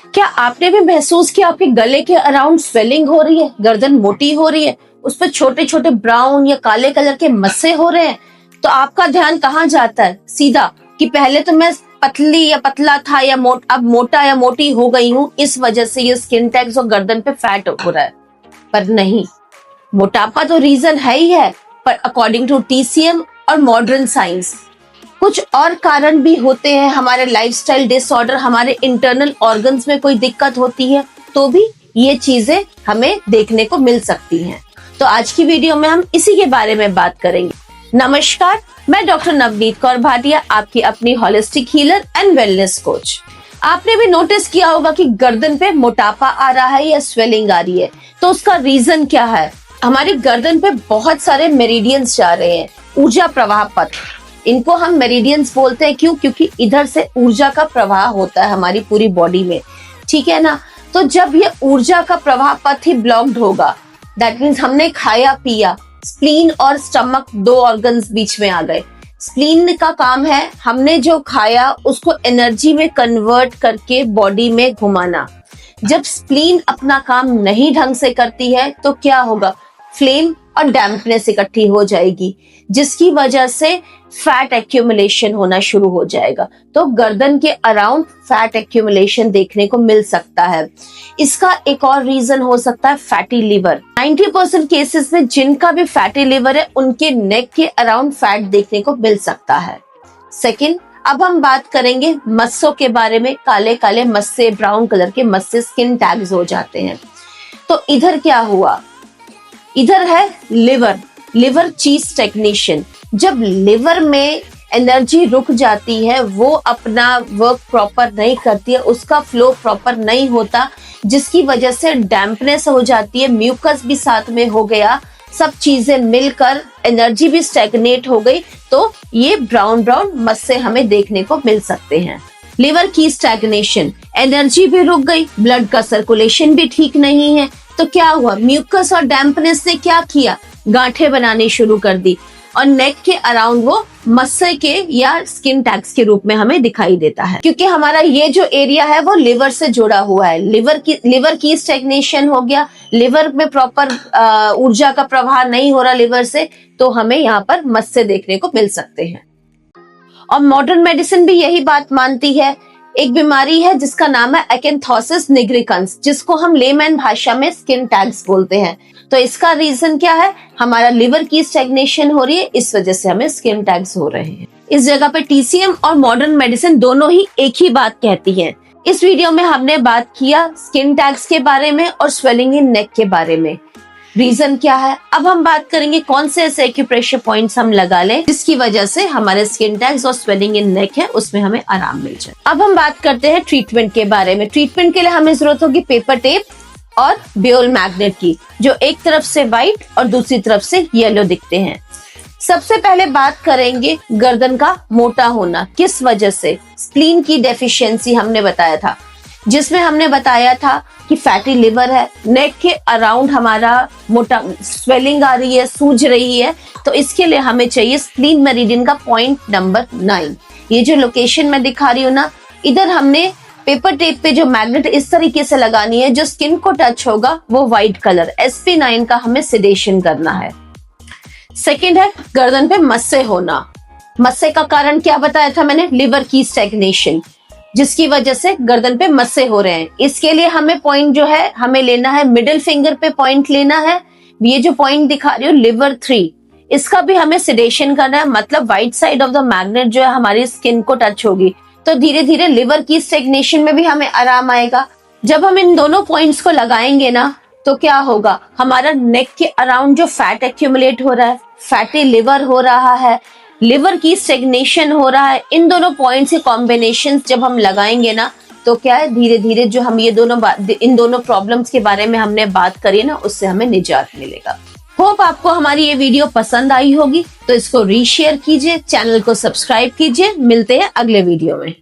क्या आपने भी महसूस किया आपके गले के अराउंड स्वेलिंग हो रही है, गर्दन मोटी हो रही है, उस पर छोटे छोटे ब्राउन या काले कलर के मस्से हो रहे हैं? तो आपका ध्यान कहाँ जाता है? सीधा कि पहले तो मैं पतली या पतला था या अब मोटा या मोटी हो गई हूँ, इस वजह से ये स्किन टैग्स और गर्दन पे फैट हो रहा है। पर नहीं, मोटापा तो रीजन है ही है, पर अकॉर्डिंग टू TCM और मॉडर्न साइंस कुछ और कारण भी होते हैं। हमारे लाइफस्टाइल डिसऑर्डर, हमारे इंटरनल ऑर्गन्स में कोई दिक्कत होती है तो भी ये चीजें हमें देखने को मिल सकती हैं। तो आज की वीडियो में हम इसी के बारे में बात करेंगे। नमस्कार, मैं डॉक्टर नवनीत कौर भाटिया, आपकी अपनी holistic healer and wellness coach. आपने भी नोटिस किया होगा कि गर्दन पे मोटापा आ रहा है या स्वेलिंग आ रही है, तो उसका रीजन क्या है? हमारी गर्दन पे बहुत सारे मेरिडियंस जा रहे हैं, ऊर्जा प्रवाह पथ। इनको हम मेरिडियंस बोलते हैं। क्यों? क्योंकि इधर से ऊर्जा का प्रवाह होता है हमारी पूरी बॉडी में, ठीक है ना। तो जब ये ऊर्जा का प्रवाह पथ ही ब्लॉक्ड होगा, दैट मीन्स हमने खाया पिया, स्प्लीन और स्टमक दो ऑर्गन्स बीच में आ गए। स्प्लीन का काम है हमने जो खाया उसको एनर्जी में कन्वर्ट करके बॉडी में घुमाना। जब स्प्लीन अपना काम नहीं ढंग से करती है तो क्या होगा? फ्लेम और डैम्पनेस इकट्ठी हो जाएगी, जिसकी वजह से फैट एक्यूमुलेशन होना शुरू हो जाएगा। तो गर्दन के अराउंड फैट एक्यूमुलेशन देखने को मिल सकता है। इसका एक और रीजन हो सकता है फैटी लिवर। 90% केसेस में जिनका भी फैटी लिवर है उनके नेक के अराउंड फैट देखने को मिल सकता है। सेकंड, अब हम बात करेंगे मस्सों के बारे में। काले काले मस्से, ब्राउन कलर के मस्से, स्किन टैग्स हो जाते हैं। तो इधर क्या हुआ? इधर है लिवर चीज स्टैग्नेशन। जब लिवर में एनर्जी रुक जाती है, वो अपना वर्क प्रॉपर नहीं करती है, उसका फ्लो प्रॉपर नहीं होता, जिसकी वजह से डैम्पनेस हो जाती है, म्यूकस भी साथ में हो गया, सब चीजें मिलकर एनर्जी भी स्टैग्नेट हो गई, तो ये ब्राउन मस्से हमें देखने को मिल सकते हैं। लिवर की स्टैग्नेशन, एनर्जी भी रुक गई, ब्लड का सर्कुलेशन भी ठीक नहीं है, तो क्या हुआ? म्यूकस और डैम्पनेस ने क्या किया? गांठें बनानी शुरू कर दी और नेक के अराउंड वो मस्से के या स्किन टैग्स के रूप में हमें दिखाई देता है। क्योंकि हमारा ये जो एरिया है वो लिवर से जुड़ा हुआ है। लिवर की स्टैग्नेशन हो गया, लिवर में प्रॉपर ऊर्जा का प्रवाह नहीं हो रहा लिवर से, तो हमें यहाँ पर मस्से देखने को मिल सकते हैं। और मॉडर्न मेडिसिन भी यही बात मानती है। एक बीमारी है जिसका नाम है एकेंथोसिस निग्रिकन्स, जिसको हम लेमैन भाषा में स्किन टैग्स बोलते हैं। तो इसका रीजन क्या है? हमारा लिवर की स्टैग्नेशन हो रही है, इस वजह से हमें स्किन टैग्स हो रहे हैं। इस जगह पे TCM और मॉडर्न मेडिसिन दोनों ही एक ही बात कहती है। इस वीडियो में हमने बात किया स्किन टैग्स के बारे में और स्वेलिंग इन नेक के बारे में। रीजन क्या है? अब हम बात करेंगे कौन से ऐसे एक्यूप्रेशर पॉइंट्स हम लगा लें जिसकी वजह से हमारे स्किन टैग्स और स्वेलिंग इन नेक है उसमें हमें आराम मिल जाए। अब हम बात करते हैं ट्रीटमेंट के बारे में। ट्रीटमेंट के लिए हमें जरूरत होगी पेपर टेप और बियोल मैग्नेट की, जो एक तरफ से व्हाइट और दूसरी तरफ से येलो दिखते हैं। सबसे पहले बात करेंगे गर्दन का मोटा होना। किस वजह से? स्प्लीन की डेफिशिएंसी हमने बताया था, जिसमें हमने बताया था कि फैटी लिवर है, नेक के अराउंड हमारा मोटा स्वेलिंग आ रही है, सूज रही है, तो इसके लिए हमें चाहिए स्प्लीन मेरिडियन का पॉइंट नंबर 9। ये जो लोकेशन मैं दिखा रही हूँ ना, इधर हमने पेपर टेप पे जो मैग्नेट इस तरीके से लगानी है, जो स्किन को टच होगा वो व्हाइट कलर SP9 का हमें सेडेशन करना है। सेकेंड है गर्दन पे मस्से होना। मस्से का कारण क्या बताया था मैंने? लिवर की स्टैग्नेशन, जिसकी वजह से गर्दन पे मस्से हो रहे हैं। इसके लिए हमें पॉइंट जो है हमें लेना है, मिडिल फिंगर पे पॉइंट लेना है। ये जो पॉइंट दिखा रही हूँ लिवर 3, इसका भी हमें सेडेशन करना है, मतलब white side of the magnet जो है हमारी स्किन को टच होगी, तो धीरे धीरे लिवर की स्टैग्नेशन में भी हमें आराम आएगा। जब हम इन दोनों पॉइंट्स को लगाएंगे ना, तो क्या होगा? हमारा नेक के अराउंड जो फैट एक्यूमुलेट हो रहा है, फैटी लिवर हो रहा है, लिवर की स्टैग्नेशन हो रहा है, इन दोनों पॉइंट्स के कॉम्बिनेशन जब हम लगाएंगे ना, तो क्या है, धीरे धीरे जो हम इन दोनों प्रॉब्लम्स के बारे में हमने बात करी ना, उससे हमें निजात मिलेगा। होप आपको हमारी ये वीडियो पसंद आई होगी, तो इसको रीशेयर कीजिए, चैनल को सब्सक्राइब कीजिए। मिलते हैं अगले वीडियो में।